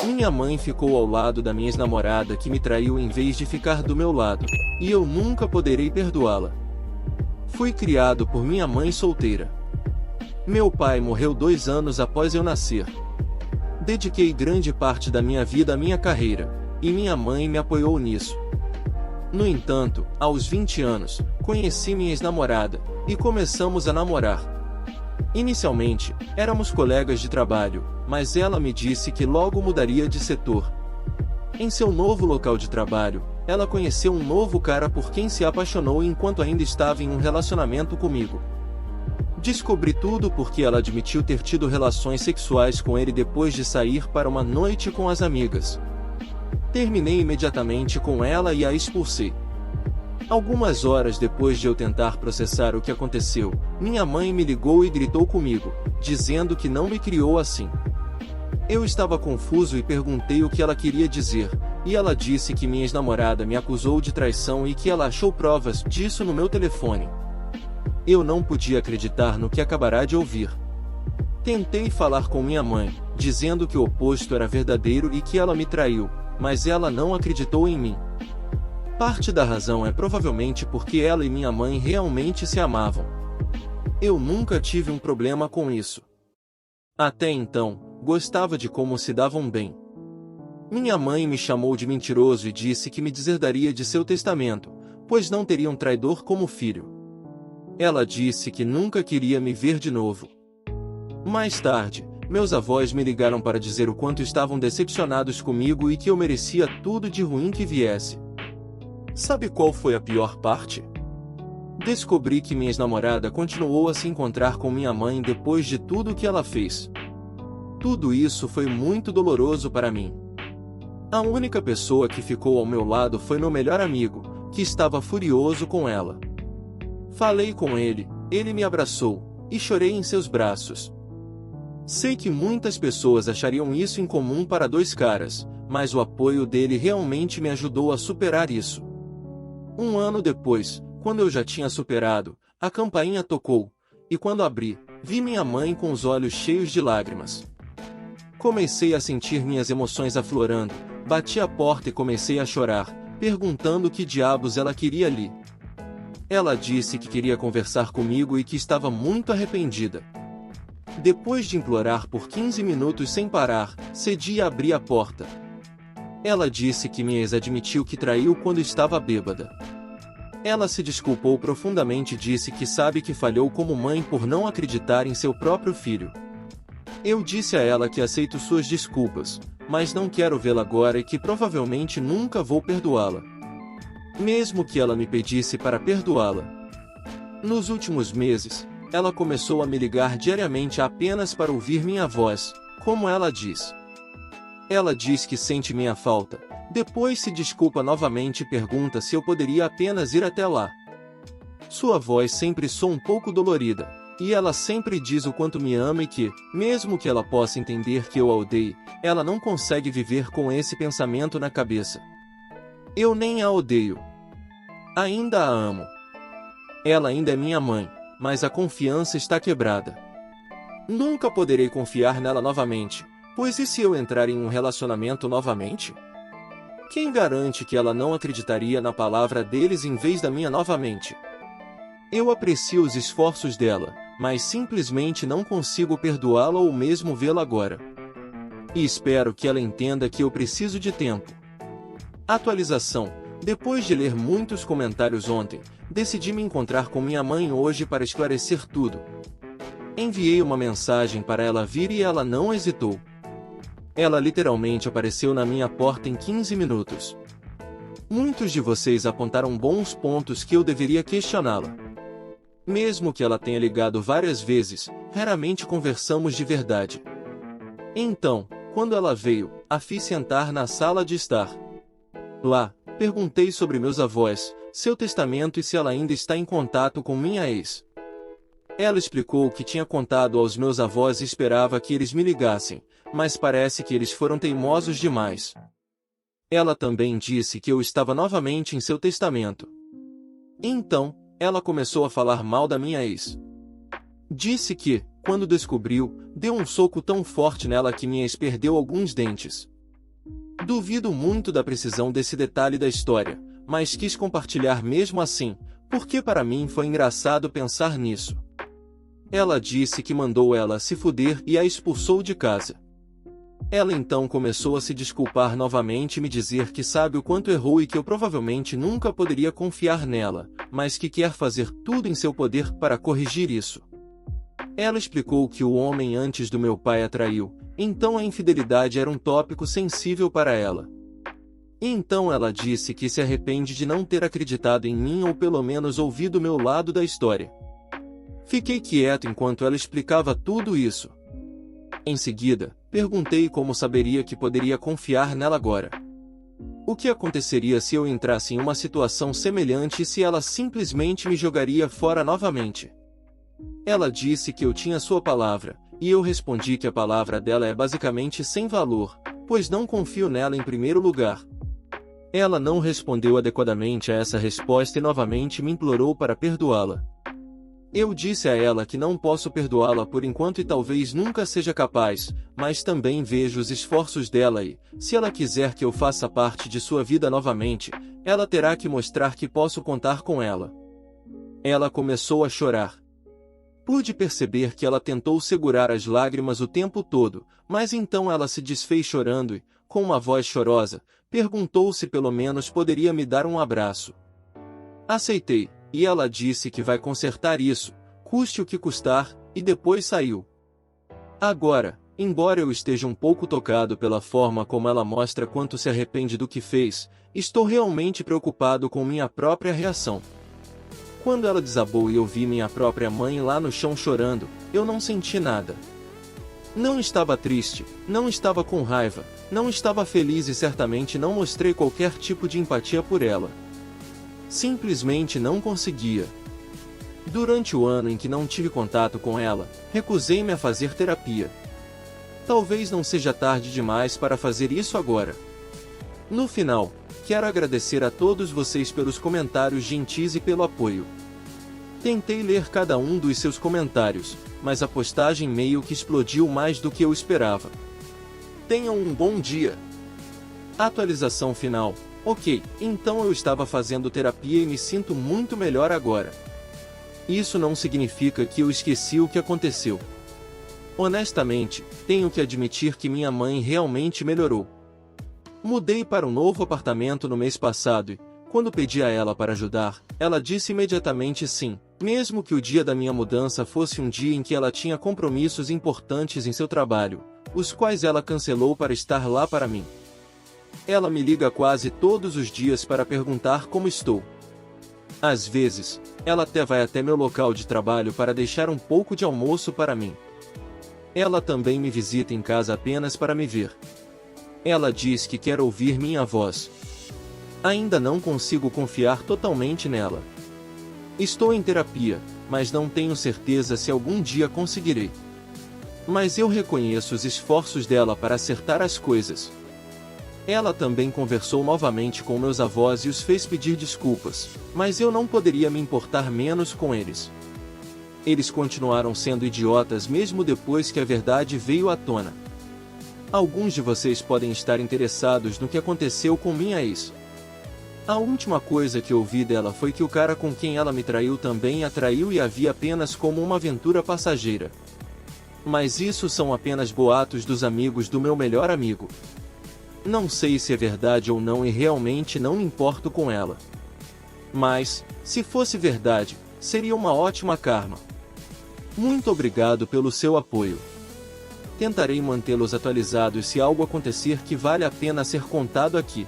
Minha mãe ficou ao lado da minha ex-namorada que me traiu em vez de ficar do meu lado, e eu nunca poderei perdoá-la. Fui criado por minha mãe solteira. Meu pai morreu 2 anos após eu nascer. Dediquei grande parte da minha vida à minha carreira, e minha mãe me apoiou nisso. No entanto, aos 20 anos, conheci minha ex-namorada, e começamos a namorar. Inicialmente, éramos colegas de trabalho, mas ela me disse que logo mudaria de setor. Em seu novo local de trabalho, ela conheceu um novo cara por quem se apaixonou enquanto ainda estava em um relacionamento comigo. Descobri tudo porque ela admitiu ter tido relações sexuais com ele depois de sair para uma noite com as amigas. Terminei imediatamente com ela e a expulsei. Algumas horas depois de eu tentar processar o que aconteceu, minha mãe me ligou e gritou comigo, dizendo que não me criou assim. Eu estava confuso e perguntei o que ela queria dizer, e ela disse que minha ex-namorada me acusou de traição e que ela achou provas disso no meu telefone. Eu não podia acreditar no que acabará de ouvir. Tentei falar com minha mãe, dizendo que o oposto era verdadeiro e que ela me traiu, mas ela não acreditou em mim. Parte da razão é provavelmente porque ela e minha mãe realmente se amavam. Eu nunca tive um problema com isso. Até então, gostava de como se davam bem. Minha mãe me chamou de mentiroso e disse que me deserdaria de seu testamento, pois não teria um traidor como filho. Ela disse que nunca queria me ver de novo. Mais tarde, meus avós me ligaram para dizer o quanto estavam decepcionados comigo e que eu merecia tudo de ruim que viesse. Sabe qual foi a pior parte? Descobri que minha ex-namorada continuou a se encontrar com minha mãe depois de tudo o que ela fez. Tudo isso foi muito doloroso para mim. A única pessoa que ficou ao meu lado foi meu melhor amigo, que estava furioso com ela. Falei com ele, ele me abraçou, e chorei em seus braços. Sei que muitas pessoas achariam isso incomum para 2 caras, mas o apoio dele realmente me ajudou a superar isso. 1 ano depois, quando eu já tinha superado, a campainha tocou, e quando abri, vi minha mãe com os olhos cheios de lágrimas. Comecei a sentir minhas emoções aflorando, bati a porta e comecei a chorar, perguntando o que diabos ela queria ali. Ela disse que queria conversar comigo e que estava muito arrependida. Depois de implorar por 15 minutos sem parar, cedi e abri a porta. Ela disse que minha ex admitiu que traiu quando estava bêbada. Ela se desculpou profundamente e disse que sabe que falhou como mãe por não acreditar em seu próprio filho. Eu disse a ela que aceito suas desculpas, mas não quero vê-la agora e que provavelmente nunca vou perdoá-la. Mesmo que ela me pedisse para perdoá-la. Nos últimos meses, ela começou a me ligar diariamente apenas para ouvir minha voz, como ela diz. Ela diz que sente minha falta, depois se desculpa novamente e pergunta se eu poderia apenas ir até lá. Sua voz sempre soa um pouco dolorida, e ela sempre diz o quanto me ama e que, mesmo que ela possa entender que eu a odeie, ela não consegue viver com esse pensamento na cabeça. Eu nem a odeio. Ainda a amo. Ela ainda é minha mãe, mas a confiança está quebrada. Nunca poderei confiar nela novamente, pois e se eu entrar em um relacionamento novamente? Quem garante que ela não acreditaria na palavra deles em vez da minha novamente? Eu aprecio os esforços dela, mas simplesmente não consigo perdoá-la ou mesmo vê-la agora. E espero que ela entenda que eu preciso de tempo. Atualização: depois de ler muitos comentários ontem, decidi me encontrar com minha mãe hoje para esclarecer tudo. Enviei uma mensagem para ela vir e ela não hesitou. Ela literalmente apareceu na minha porta em 15 minutos. Muitos de vocês apontaram bons pontos que eu deveria questioná-la. Mesmo que ela tenha ligado várias vezes, raramente conversamos de verdade. Então, quando ela veio, a fiz sentar na sala de estar. Lá, perguntei sobre meus avós, seu testamento e se ela ainda está em contato com minha ex. Ela explicou que tinha contado aos meus avós e esperava que eles me ligassem, mas parece que eles foram teimosos demais. Ela também disse que eu estava novamente em seu testamento. Então, ela começou a falar mal da minha ex. Disse que, quando descobriu, deu um soco tão forte nela que minha ex perdeu alguns dentes. Duvido muito da precisão desse detalhe da história, mas quis compartilhar mesmo assim, porque para mim foi engraçado pensar nisso. Ela disse que mandou ela se fuder e a expulsou de casa. Ela então começou a se desculpar novamente e me dizer que sabe o quanto errou e que eu provavelmente nunca poderia confiar nela, mas que quer fazer tudo em seu poder para corrigir isso. Ela explicou que o homem antes do meu pai a traiu, então a infidelidade era um tópico sensível para ela. E então ela disse que se arrepende de não ter acreditado em mim ou pelo menos ouvido o meu lado da história. Fiquei quieto enquanto ela explicava tudo isso. Em seguida, perguntei como saberia que poderia confiar nela agora. O que aconteceria se eu entrasse em uma situação semelhante e se ela simplesmente me jogaria fora novamente? Ela disse que eu tinha sua palavra, e eu respondi que a palavra dela é basicamente sem valor, pois não confio nela em primeiro lugar. Ela não respondeu adequadamente a essa resposta e novamente me implorou para perdoá-la. Eu disse a ela que não posso perdoá-la por enquanto e talvez nunca seja capaz, mas também vejo os esforços dela e, se ela quiser que eu faça parte de sua vida novamente, ela terá que mostrar que posso contar com ela. Ela começou a chorar. Pude perceber que ela tentou segurar as lágrimas o tempo todo, mas então ela se desfez chorando e, com uma voz chorosa, perguntou se pelo menos poderia me dar um abraço. Aceitei, e ela disse que vai consertar isso, custe o que custar, e depois saiu. Agora, embora eu esteja um pouco tocado pela forma como ela mostra quanto se arrepende do que fez, estou realmente preocupado com minha própria reação. Quando ela desabou e eu vi minha própria mãe lá no chão chorando, eu não senti nada. Não estava triste, não estava com raiva, não estava feliz e certamente não mostrei qualquer tipo de empatia por ela. Simplesmente não conseguia. Durante o ano em que não tive contato com ela, recusei-me a fazer terapia. Talvez não seja tarde demais para fazer isso agora. No final, quero agradecer a todos vocês pelos comentários gentis e pelo apoio. Tentei ler cada um dos seus comentários, mas a postagem meio que explodiu mais do que eu esperava. Tenham um bom dia. Atualização final. Ok, então eu estava fazendo terapia e me sinto muito melhor agora. Isso não significa que eu esqueci o que aconteceu. Honestamente, tenho que admitir que minha mãe realmente melhorou. Mudei para um novo apartamento no mês passado e, quando pedi a ela para ajudar, ela disse imediatamente sim, mesmo que o dia da minha mudança fosse um dia em que ela tinha compromissos importantes em seu trabalho, os quais ela cancelou para estar lá para mim. Ela me liga quase todos os dias para perguntar como estou. Às vezes, ela até vai até meu local de trabalho para deixar um pouco de almoço para mim. Ela também me visita em casa apenas para me ver. Ela diz que quer ouvir minha voz. Ainda não consigo confiar totalmente nela. Estou em terapia, mas não tenho certeza se algum dia conseguirei. Mas eu reconheço os esforços dela para acertar as coisas. Ela também conversou novamente com meus avós e os fez pedir desculpas, mas eu não poderia me importar menos com eles. Eles continuaram sendo idiotas mesmo depois que a verdade veio à tona. Alguns de vocês podem estar interessados no que aconteceu com minha ex. A última coisa que ouvi dela foi que o cara com quem ela me traiu também a traiu e a via apenas como uma aventura passageira. Mas isso são apenas boatos dos amigos do meu melhor amigo. Não sei se é verdade ou não e realmente não me importo com ela. Mas, se fosse verdade, seria uma ótima karma. Muito obrigado pelo seu apoio. Tentarei mantê-los atualizados se algo acontecer que vale a pena ser contado aqui.